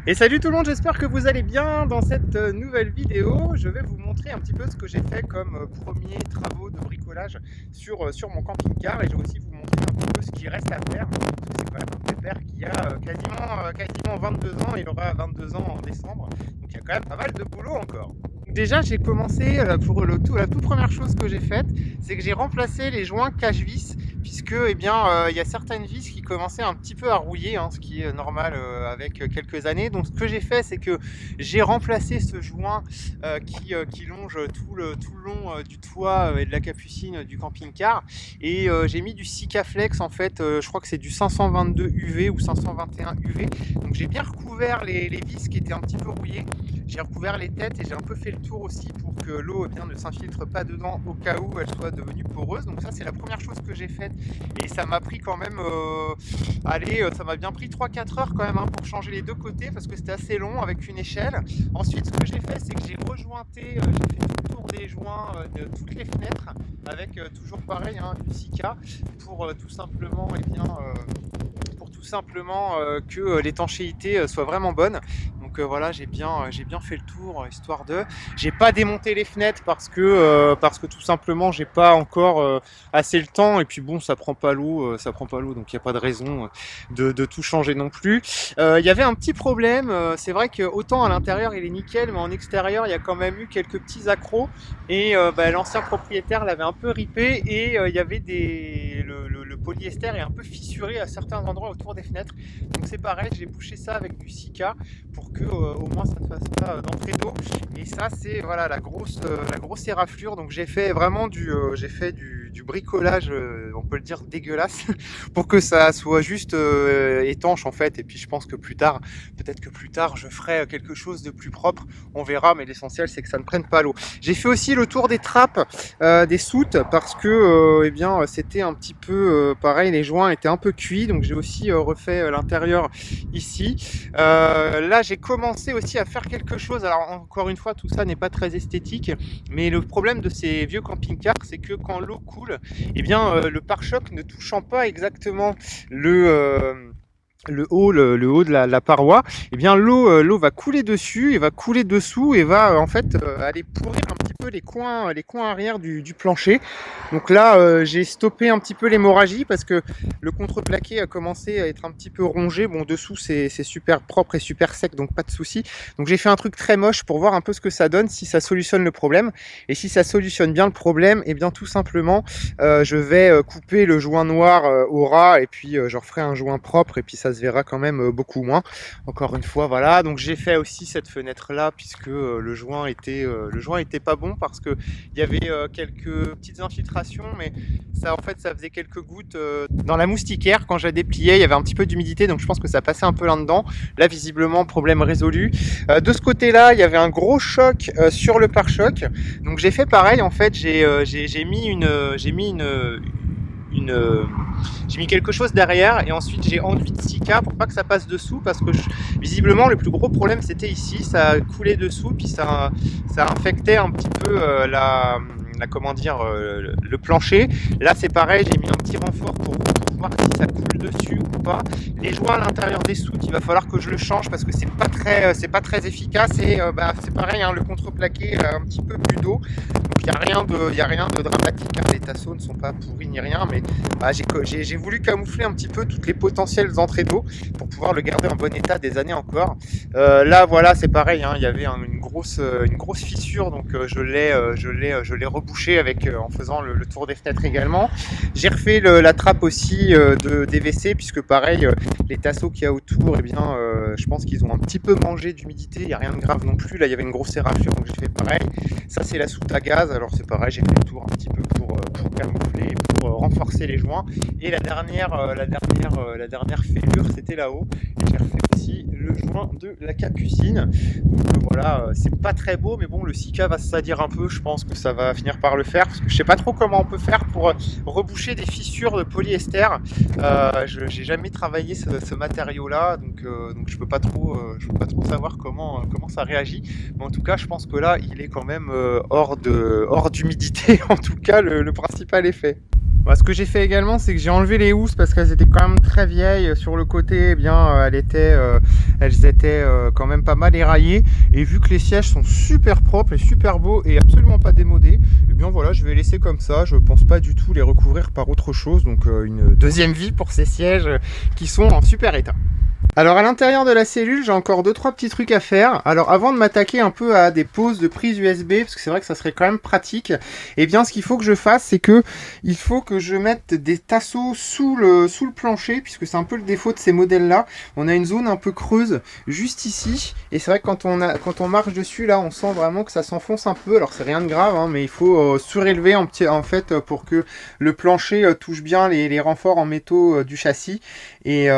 Et salut tout le monde, j'espère que vous allez bien. Dans cette nouvelle vidéo, je vais vous montrer un petit peu ce que j'ai fait comme premiers travaux de bricolage sur mon camping-car, et je vais aussi vous montrer un petit peu ce qu'il reste à faire, parce que c'est quand même un pépère qui a quasiment 22 ans. Il aura 22 ans en décembre, donc il y a quand même pas mal de boulot encore. Déjà, j'ai commencé pour la toute première chose que j'ai faite, c'est que j'ai remplacé les joints cache-vis, puisque il y a certaines vis qui commençaient un petit peu à rouiller, hein, ce qui est normal avec quelques années. Donc ce que j'ai fait, c'est que j'ai remplacé ce joint qui longe tout le long du toit et de la capucine du camping-car, et j'ai mis du Sikaflex, en fait, je crois que c'est du 522 UV ou 521 UV. Donc j'ai bien recouvert les vis qui étaient un petit peu rouillées. J'ai recouvert les têtes et j'ai un peu fait le tour aussi pour que l'eau ne s'infiltre pas dedans au cas où elle soit devenue poreuse. Donc ça, c'est la première chose que j'ai faite, et ça m'a pris quand même ça m'a bien pris 3-4 heures quand même, hein, pour changer les deux côtés, parce que c'était assez long avec une échelle. Ensuite, ce que j'ai fait, c'est que j'ai rejointé, j'ai fait tout le tour des joints de toutes les fenêtres avec toujours pareil, hein, du Sika, pour tout simplement que l'étanchéité soit vraiment bonne. Donc voilà, j'ai bien fait le tour, histoire de... J'ai pas démonté les fenêtres parce que tout simplement j'ai pas encore assez le temps, et puis bon, ça prend pas l'eau, donc il n'y a pas de raison de tout changer non plus. Il y avait un petit problème, c'est vrai que autant à l'intérieur il est nickel, mais en extérieur il y a quand même eu quelques petits accros, et l'ancien propriétaire l'avait un peu ripé, et il y avait le polyester est un peu fissuré à certains endroits autour des fenêtres. Donc c'est pareil, j'ai bouché ça avec du Sika pour que au moins ça ne fasse pas d'entrée d'eau. Et ça, c'est voilà la grosse éraflure. Donc j'ai fait vraiment du bricolage, on peut le dire dégueulasse, pour que ça soit juste étanche en fait. Et puis je pense que peut-être que plus tard, je ferai quelque chose de plus propre. On verra, mais l'essentiel c'est que ça ne prenne pas l'eau. J'ai fait aussi le tour des trappes, des soutes, parce que c'était un petit peu pareil, les joints étaient un peu cuits. Donc j'ai aussi refait l'intérieur ici. Là, j'ai commencé aussi à faire quelque chose. Alors encore une fois, tout ça n'est pas très esthétique, mais le problème de ces vieux camping-cars, c'est que quand l'eau coule, le pare-choc ne touchant pas exactement le haut de la paroi, l'eau va couler dessus et va couler dessous, et va aller pourrir un petit peu les coins arrière du plancher. Donc là, j'ai stoppé un petit peu l'hémorragie parce que le contreplaqué a commencé à être un petit peu rongé. Bon, dessous c'est super propre et super sec, donc pas de souci. Donc j'ai fait un truc très moche pour voir un peu ce que ça donne, si ça solutionne le problème. Et si ça solutionne bien le problème, tout simplement je vais couper le joint noir au ras, et puis je referai un joint propre, et puis ça se verra quand même beaucoup moins. Encore une fois, voilà. Donc j'ai fait aussi cette fenêtre là, puisque le joint était pas bon, parce que il y avait quelques petites infiltrations, mais ça faisait quelques gouttes dans la moustiquaire. Quand j'ai déplié, il y avait un petit peu d'humidité, donc je pense que ça passait un peu là-dedans. Là, visiblement, problème résolu. De ce côté-là, il y avait un gros choc sur le pare-choc. Donc j'ai fait pareil, en fait, j'ai mis quelque chose derrière, et ensuite j'ai enduit de Sika pour pas que ça passe dessous, parce que visiblement le plus gros problème c'était ici, ça coulait dessous, puis ça infectait un petit peu le plancher. Là c'est pareil, j'ai mis un petit renfort pour voir si ça coule dessus ou pas. Les joints à l'intérieur des soutes, il va falloir que je le change, parce que c'est pas très efficace, et c'est pareil, hein, le contreplaqué a un petit peu plus d'eau. Donc il y a rien de dramatique, hein. Les tasseaux ne sont pas pourris ni rien, mais j'ai voulu camoufler un petit peu toutes les potentielles entrées d'eau pour pouvoir le garder en bon état des années encore. Là voilà, c'est pareil, hein, il y avait une grosse fissure, donc je l'ai rebouché en faisant le tour des fenêtres également. J'ai refait la trappe aussi des WC, puisque pareil, les tasseaux qu'il y a autour, je pense qu'ils ont un petit peu mangé d'humidité. Il n'y a rien de grave non plus. Là, il y avait une grosse éraflure, donc j'ai fait pareil. Ça, c'est la soute à gaz. Alors c'est pareil, j'ai fait le tour un petit peu pour camoufler, pour renforcer les joints. Et la dernière fêlure, c'était là-haut. Et j'ai refait aussi le joint de la capucine. Donc voilà, c'est pas très beau, mais bon, le Sika va se salir un peu. Je pense que ça va finir par le faire, parce que je sais pas trop comment on peut faire pour reboucher des fissures de polyester. J'ai jamais travaillé ce matériau-là, donc je peux pas trop savoir comment ça réagit. Mais en tout cas, je pense que là, il est quand même hors d'humidité. En tout cas, le principal est fait. Bah, ce que j'ai fait également, c'est que j'ai enlevé les housses parce qu'elles étaient quand même très vieilles. Sur le côté, eh bien, elles étaient quand même pas mal éraillées. Et vu que les sièges sont super propres et super beaux et absolument pas démodés, eh bien voilà, je vais laisser comme ça. Je pense pas du tout les recouvrir par autre chose. Donc une deuxième vie pour ces sièges qui sont en super état. Alors à l'intérieur de la cellule, j'ai encore 2-3 petits trucs à faire. Alors avant de m'attaquer un peu à des poses de prise USB, parce que c'est vrai que ça serait quand même pratique, eh bien ce qu'il faut que je fasse, c'est que il faut que je mette des tasseaux sous le plancher, puisque c'est un peu le défaut de ces modèles-là. On a une zone un peu creuse juste ici, et c'est vrai que quand on marche dessus, là, on sent vraiment que ça s'enfonce un peu. Alors c'est rien de grave, hein, mais il faut surélever en fait pour que le plancher touche bien les renforts en métaux du châssis. Et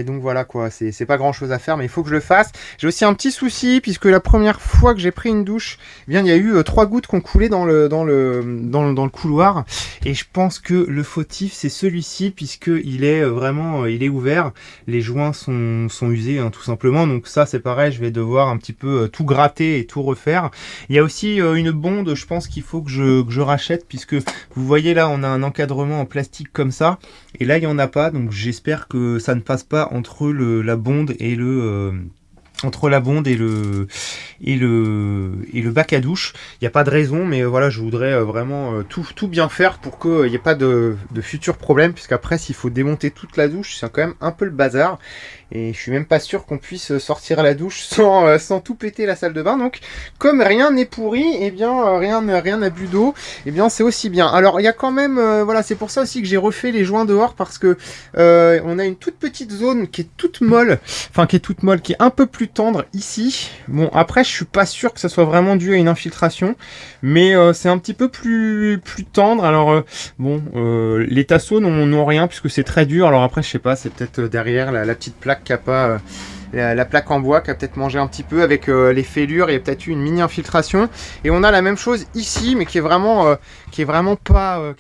donc voilà quoi, c'est pas grand chose à faire, mais il faut que je le fasse. J'ai aussi un petit souci, puisque la première fois que j'ai pris une douche, eh bien il y a eu 3 gouttes qui ont coulé dans le couloir, et je pense que le fautif c'est celui-ci, puisque il est vraiment il est ouvert, les joints sont usés, hein, tout simplement. Donc ça c'est pareil, je vais devoir un petit peu tout gratter et tout refaire. Il y a aussi une bonde, je pense qu'il faut que je rachète, puisque vous voyez là on a un encadrement en plastique comme ça, et là il n'y en a pas, donc j'espère que ça ne passe pas entre la bonde et entre la bonde et le bac à douche. Il n'y a pas de raison, mais voilà, je voudrais vraiment tout bien faire pour qu'il n'y ait pas de futurs problèmes, puisqu'après s'il faut démonter toute la douche, c'est quand même un peu le bazar. Et je suis même pas sûr qu'on puisse sortir à la douche sans tout péter la salle de bain. Donc, comme rien n'est pourri, et bien rien n'a bu d'eau, et bien c'est aussi bien. Alors, il y a quand même, voilà, c'est pour ça aussi que j'ai refait les joints dehors, parce que on a une toute petite zone qui est toute molle, qui est un peu plus tendre ici. Bon, après, je suis pas sûr que ça soit vraiment dû à une infiltration, mais c'est un petit peu plus tendre. Alors, les tasseaux n'ont rien, puisque c'est très dur. Alors après, je sais pas, c'est peut-être derrière la petite plaque qui a pas la plaque en bois qui a peut-être mangé un petit peu avec les fêlures. Il y a peut-être eu une mini infiltration, et on a la même chose ici, mais qui est vraiment pas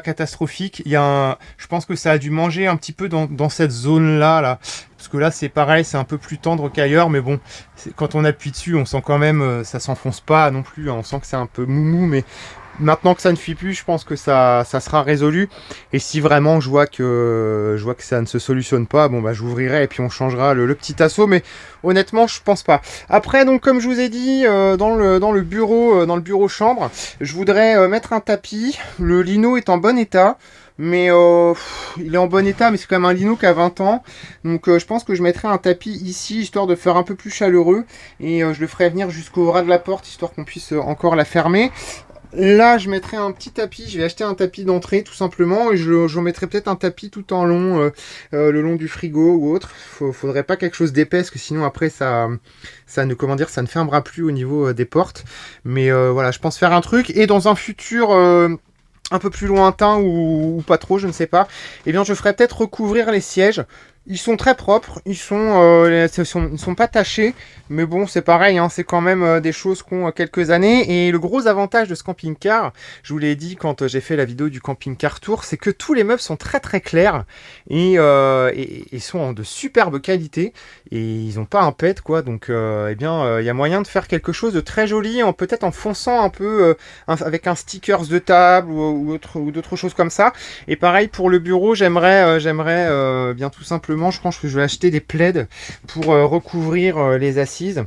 catastrophique. Je pense que ça a dû manger un petit peu dans cette zone là, parce que là c'est pareil, c'est un peu plus tendre qu'ailleurs, mais bon, quand on appuie dessus, on sent quand même, ça s'enfonce pas non plus, hein, on sent que c'est un peu moumou, mais maintenant que ça ne fuit plus, je pense que ça sera résolu. Et si vraiment je vois que ça ne se solutionne pas, bon bah j'ouvrirai et puis on changera le petit tasseau. Mais honnêtement, je pense pas. Après, donc comme je vous ai dit, dans le bureau chambre, je voudrais mettre un tapis. Le lino est en bon état. Mais il est en bon état, mais c'est quand même un lino qui a 20 ans. Donc je pense que je mettrai un tapis ici, histoire de faire un peu plus chaleureux. Et je le ferai venir jusqu'au ras de la porte, histoire qu'on puisse encore la fermer. Là, je mettrai un petit tapis. Je vais acheter un tapis d'entrée, tout simplement. Et je mettrai peut-être un tapis tout en long, le long du frigo ou autre. Faudrait pas quelque chose d'épais, parce que sinon après ça ne fermera plus au niveau des portes. Mais voilà, je pense faire un truc. Et dans un futur un peu plus lointain ou pas trop, je ne sais pas, eh bien je ferai peut-être recouvrir les sièges. Ils sont très propres, ils sont pas tachés, mais bon, c'est pareil, hein, c'est quand même des choses qui ont quelques années. Et le gros avantage de ce camping-car, je vous l'ai dit quand j'ai fait la vidéo du camping-car tour, c'est que tous les meubles sont très très clairs et sont de superbe qualité, et ils n'ont pas un pet, quoi. Donc, eh bien, il y a moyen de faire quelque chose de très joli, peut-être en fonçant un peu avec un stickers de table ou d'autres choses comme ça. Et pareil pour le bureau, j'aimerais bien tout simplement, je pense que je vais acheter des plaids pour recouvrir les assises.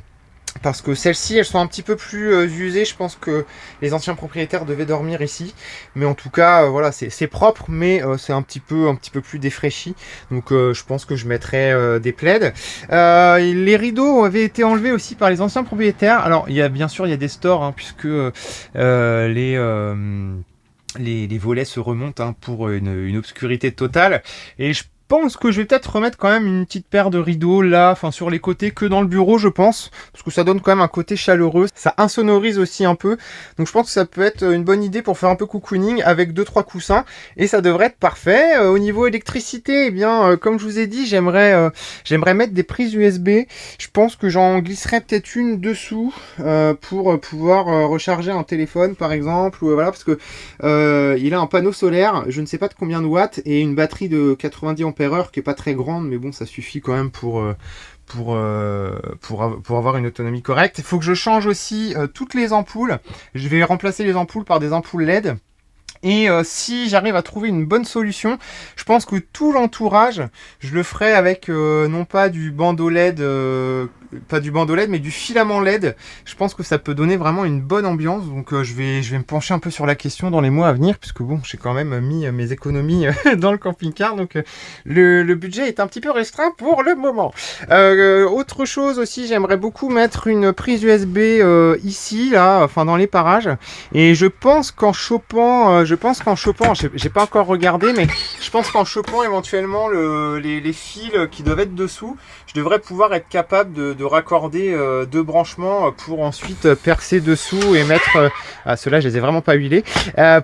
Parce que celles-ci, elles sont un petit peu plus usées. Je pense que les anciens propriétaires devaient dormir ici. Mais en tout cas, voilà, c'est propre, mais c'est un petit peu plus défraîchi. Donc je pense que je mettrai des plaids. Les rideaux avaient été enlevés aussi par les anciens propriétaires. Alors, bien sûr, il y a des stores, hein, puisque les volets se remontent, hein, pour une obscurité totale. Et je pense que je vais peut-être remettre quand même une petite paire de rideaux là, enfin sur les côtés, que dans le bureau, je pense, parce que ça donne quand même un côté chaleureux, ça insonorise aussi un peu. Donc je pense que ça peut être une bonne idée pour faire un peu cocooning avec 2-3 coussins, et ça devrait être parfait. Au niveau électricité, eh bien comme je vous ai dit, j'aimerais mettre des prises USB. Je pense que j'en glisserai peut-être une dessous pour pouvoir recharger un téléphone par exemple, ou voilà, parce que il a un panneau solaire, je ne sais pas de combien de watts, et une batterie de 90 ampères heure qui est pas très grande, mais bon, ça suffit quand même pour avoir une autonomie correcte. Il faut que je change aussi toutes les ampoules. Je vais remplacer les ampoules par des ampoules LED. Et si j'arrive à trouver une bonne solution, je pense que tout l'entourage, je le ferai avec non pas du bandeau LED, pas du bandeau LED, mais du filament LED. Je pense que ça peut donner vraiment une bonne ambiance. Donc je vais me pencher un peu sur la question dans les mois à venir, puisque bon, j'ai quand même mis mes économies dans le camping-car. Donc le budget est un petit peu restreint pour le moment. Autre chose aussi, j'aimerais beaucoup mettre une prise USB ici, là, enfin dans les parages. Et je pense qu'en chopant, j'ai pas encore regardé, mais je pense qu'en chopant éventuellement les fils qui doivent être dessous, je devrais pouvoir être capable de raccorder deux branchements pour ensuite percer dessous et mettre, ceux-là je les ai vraiment pas huilés,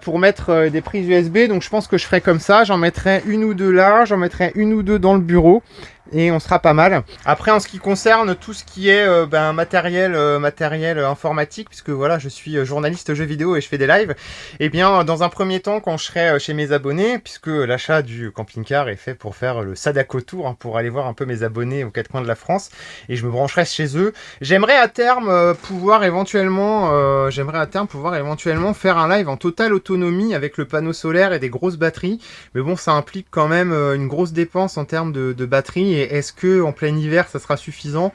pour mettre des prises USB. Donc je pense que je ferai comme ça, j'en mettrai une ou deux là, j'en mettrai une ou deux dans le bureau. Et on sera pas mal. Après, en ce qui concerne tout ce qui est matériel informatique, puisque voilà, je suis journaliste jeux vidéo et je fais des lives, et bien dans un premier temps, quand je serai chez mes abonnés, puisque l'achat du camping-car est fait pour faire le Sadako Tour, hein, pour aller voir un peu mes abonnés aux quatre coins de la France, et je me brancherai chez eux. J'aimerais à terme pouvoir éventuellement faire un live en totale autonomie avec le panneau solaire et des grosses batteries. Mais bon, ça implique quand même une grosse dépense en termes de batterie. Et est-ce que en plein hiver ça sera suffisant?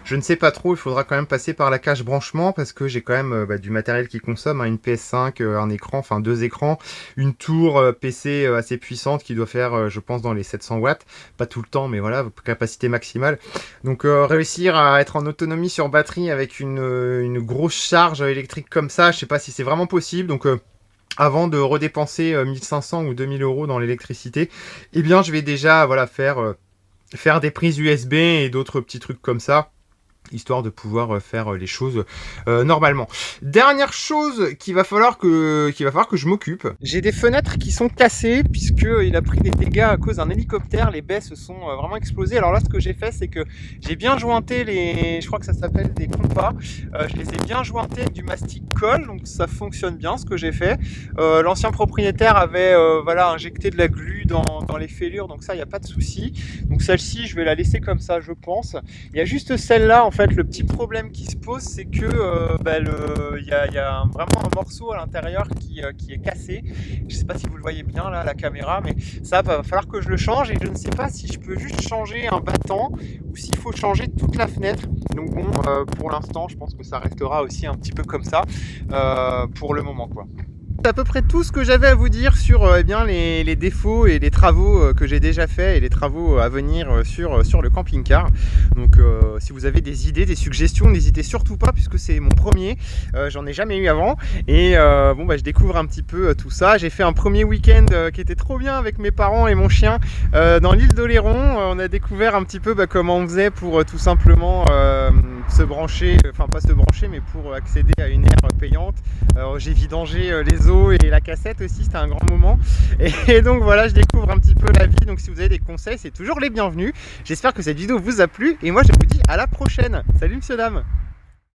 Je ne sais pas trop, il faudra quand même passer par la cage branchement parce que j'ai quand même du matériel qui consomme, hein, une PS5, un écran, enfin deux écrans, une tour PC assez puissante qui doit faire, je pense, dans les 700 watts. Pas tout le temps, mais voilà, capacité maximale. Donc réussir à être en autonomie sur batterie avec une grosse charge électrique comme ça, je sais pas si c'est vraiment possible. Donc avant de redépenser 1500 ou 2000 euros dans l'électricité, eh bien je vais déjà voilà, faire des prises USB et d'autres petits trucs comme ça, histoire de pouvoir faire les choses normalement. Dernière chose qu'il va falloir que je m'occupe. J'ai des fenêtres qui sont cassées puisqu'il a pris des dégâts à cause d'un hélicoptère. Les baies se sont vraiment explosées. Alors là, ce que j'ai fait, c'est que j'ai bien jointé je crois que ça s'appelle des compas. Je les ai bien jointés avec du mastic colle, donc ça fonctionne bien ce que j'ai fait. L'ancien propriétaire avait voilà, injecté de la glu dans les fêlures, donc ça, il n'y a pas de souci. Donc celle-ci, je vais la laisser comme ça, je pense. Il y a juste celle-là, en fait, le petit problème qui se pose, c'est que il y a vraiment un morceau à l'intérieur qui est cassé. Je sais pas si vous le voyez bien là, la caméra, mais ça va falloir que je le change et je ne sais pas si je peux juste changer un battant ou s'il faut changer toute la fenêtre. Donc bon, pour l'instant, je pense que ça restera aussi un petit peu comme ça pour le moment, quoi. C'est à peu près tout ce que j'avais à vous dire sur eh bien, les défauts et les travaux que j'ai déjà fait et les travaux à venir sur le camping-car. Donc si vous avez des idées, des suggestions, n'hésitez surtout pas puisque c'est mon premier, j'en ai jamais eu avant. Et bon, bah, je découvre un petit peu tout ça. J'ai fait un premier week-end qui était trop bien avec mes parents et mon chien dans l'île d'Oléron. On a découvert un petit peu comment on faisait pour tout simplement se brancher, enfin pas se brancher mais pour accéder à une aire payante. J'ai vidangé les eaux et la cassette aussi, c'était un grand moment. Et donc voilà, je découvre un petit peu la vie. Donc si vous avez des conseils, c'est toujours les bienvenus. J'espère que cette vidéo vous a plu et moi je vous dis à la prochaine. Salut monsieur dame.